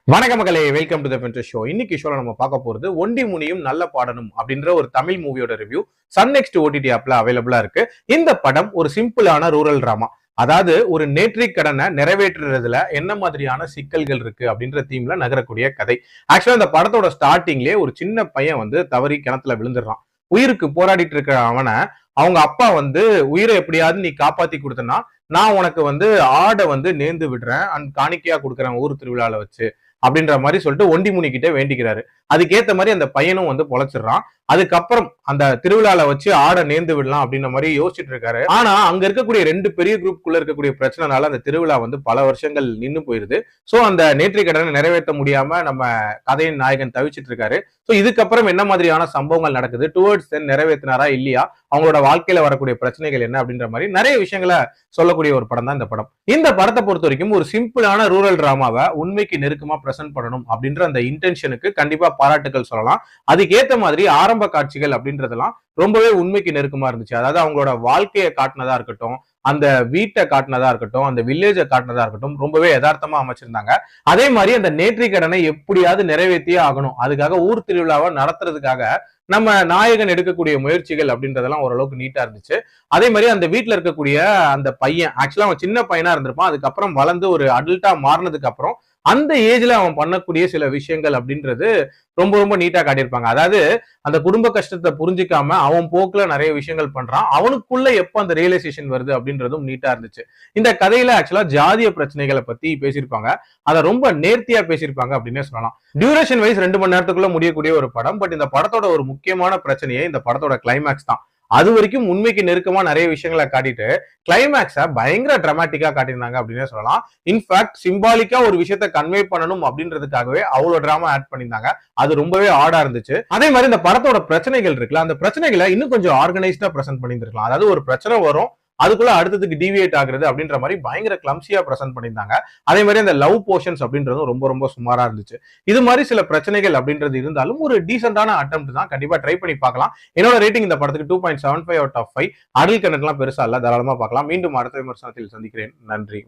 வணக்க மக்களே, welcome to the பென்ட்ரெஸ்ட் show. இன்னைக்கு ஷோல நம்ம பார்க்க போறது ஒண்டி முனியும் நல்ல பாடணும் அப்படின்ற ஒரு தமிழ் மூவியோட ரிவ்யூ சன் நெக்ஸ்ட் ஓடிடி ஆப்ல அவைலபிளா இருக்கு. இந்த படம் ஒரு சிம்பிளான ரூரல் டிராமா. அதாவது ஒரு நேற்றிக் கடனை நிறைவேற்றுறதுல என்ன மாதிரியான சிக்கல்கள் இருக்கு அப்படின்ற தீம்ல நகரக்கூடிய கதை. ஆக்சுவலா இந்த படத்தோட ஸ்டார்டிங்லயே ஒரு சின்ன பையன் தவறி கிணத்துல விழுந்துடுறான். உயிருக்கு போராடிட்டு இருக்கிற அவனை அவங்க அப்பா உயிரை எப்படியாவது நீ காப்பாத்தி கொடுத்தனா நான் உனக்கு ஆடை நேர்ந்து விடுறேன் அண்ட் காணிக்கையா கொடுக்குறேன் ஊர் திருவிழால வச்சு அப்படின்ற மாதிரி சொல்லிட்டு ஒண்டி முனி கிட்ட வேண்டிக்கிறாரு. அதுக்கேத்த மாதிரி அந்த பையனும் பொழைச்சிடுறான். அதுக்கப்புறம் அந்த திருவிழால வச்சு ஆடை நேர்ந்து விடலாம் அப்படின்ற மாதிரி யோசிச்சுட்டு இருக்காரு. ஆனா அங்க இருக்கக்கூடிய ரெண்டு பெரிய குரூப்புக்குள்ள இருக்கக்கூடிய பிரச்சனைனால அந்த திருவிழா பல வருஷங்கள் நின்னு போயிருது. சோ அந்த நேற்று கடனை நிறைவேற்ற முடியாம நம்ம கதையின் நாயகன் தவிச்சிட்டு இருக்காரு. சோ இதுக்கப்புறம் என்ன மாதிரியான சம்பவங்கள் நடக்குது, டுவர்ட்ஸ் நிறைவேற்றினாரா இல்லையா, அவங்களோட வாழ்க்கையில வரக்கூடிய பிரச்சனைகள் என்ன அப்படின்ற மாதிரி நிறைய விஷயங்களை சொல்லக்கூடிய ஒரு படம் தான் இந்த படம். இந்த படத்தை பொறுத்த வரைக்கும் ஒரு சிம்பிளான ரூரல் டிராமாவை உண்மைக்கு நெருக்கமா பிரசன்ட் பண்ணணும் அப்படின்ற அந்த இன்டென்ஷனுக்கு கண்டிப்பா பாராட்டுகள் சொல்லலாம். அதுக்கேத்த மாதிரி ஆரம்ப காட்சிகள் அப்படின்றதெல்லாம் ரொம்பவே உண்மைக்கு நெருக்கமா இருந்துச்சு. அதாவது அவங்களோட வாழ்க்கையை காட்டினதா இருக்கட்டும், அந்த வீட்டை காட்டினதா இருக்கட்டும், அந்த வில்லேஜை காட்டினதா இருக்கட்டும், ரொம்பவே யதார்த்தமா அமைச்சிருந்தாங்க. அதே மாதிரி அந்த நேற்று கடனை எப்படியாவது நிறைவேற்றியே ஆகணும், அதுக்காக ஊர் திருவிழாவை நடத்துறதுக்காக நம்ம நாயகன் எடுக்கக்கூடிய முயற்சிகள் அப்படின்றதெல்லாம் ஓரளவுக்கு நீட்டா இருந்துச்சு. அதே மாதிரி அந்த வீட்டுல இருக்கக்கூடிய அந்த பையன், ஆக்சுவலா அவன் சின்ன பையனா இருந்திருப்பான், அதுக்கப்புறம் வளர்ந்து ஒரு அடல்ட்டா மாறினதுக்கு அப்புறம் அந்த ஏஜ்ல அவன் பண்ணக்கூடிய சில விஷயங்கள் அப்படின்றது ரொம்ப ரொம்ப நீட்டா காட்டியிருப்பாங்க. அதாவது அந்த குடும்ப கஷ்டத்தை புரிஞ்சுக்காம அவன் போக்குல நிறைய விஷயங்கள் பண்றான், அவனுக்குள்ள எப்ப அந்த ரியலைசேஷன் வருது அப்படின்றதும் நீட்டா இருந்துச்சு. இந்த கதையில ஆக்சுவலா ஜாதிய பிரச்சனைகளை பத்தி பேசியிருப்பாங்க. அதை ரொம்ப நேர்த்தியா பேசியிருப்பாங்க அப்படின்னே சொல்லலாம். டியூரேஷன் வைஸ் 2 மணி நேரத்துக்குள்ள முடியக்கூடிய ஒரு படம். பட் இந்த படத்தோட ஒரு முக்கியமான பிரச்சனையே இந்த படத்தோட கிளைமேக்ஸ் தான். அது வரைக்கும் உண்மைக்கு நெருக்கமா நிறைய விஷயங்களை காட்டிட்டு கிளைமேக்ஸ பயங்கர டிராமாட்டிக்கா காட்டியிருந்தாங்க அப்படின்னே சொல்லலாம். இன்ஃபேக்ட் சிம்பாலிக்கா ஒரு விஷயத்த கன்வே பண்ணணும் அப்படின்றதுக்காகவே அவ்வளவு டிராமா ஆட் பண்ணியிருந்தாங்க. அது ரொம்பவே ஆடா இருந்துச்சு. அதே மாதிரி இந்த படத்தோட பிரச்சனைகள் இருக்குல்ல, அந்த பிரச்சனைகளை இன்னும் கொஞ்சம் ஆர்கனைஸ்டா பிரசென்ட் பண்ணியிருந்திருக்கலாம். அதாவது ஒரு பிரச்சனை வரும், அதுக்குள்ள அடுத்ததுக்கு டிவியேட் ஆகுறது அப்படின்ற மாதிரி பயங்கர கிளம்சியா பிரசென்ட் பண்ணியிருந்தாங்க. அதே மாதிரி அந்த லவ் போர்ஷன்ஸ் அப்படின்றதும் ரொம்ப ரொம்ப சுமாரா இருந்துச்சு. இது மாதிரி சில பிரச்சனைகள் அப்படின்றது இருந்தாலும் ஒரு டீசென்டான அட்டெம்ப்ட் தான். கண்டிப்பா ட்ரை பண்ணி பார்க்கலாம். என்னோட ரேட்டிங் இந்த படத்துக்கு 2.75 அவுட் ஆஃப் 5. அடல் கண்டென்ட்லாம் பெருசா இல்ல, தாராளமா பார்க்கலாம். மீண்டும் அடுத்த விமர்சனத்தில் சந்திக்கிறேன். நன்றி.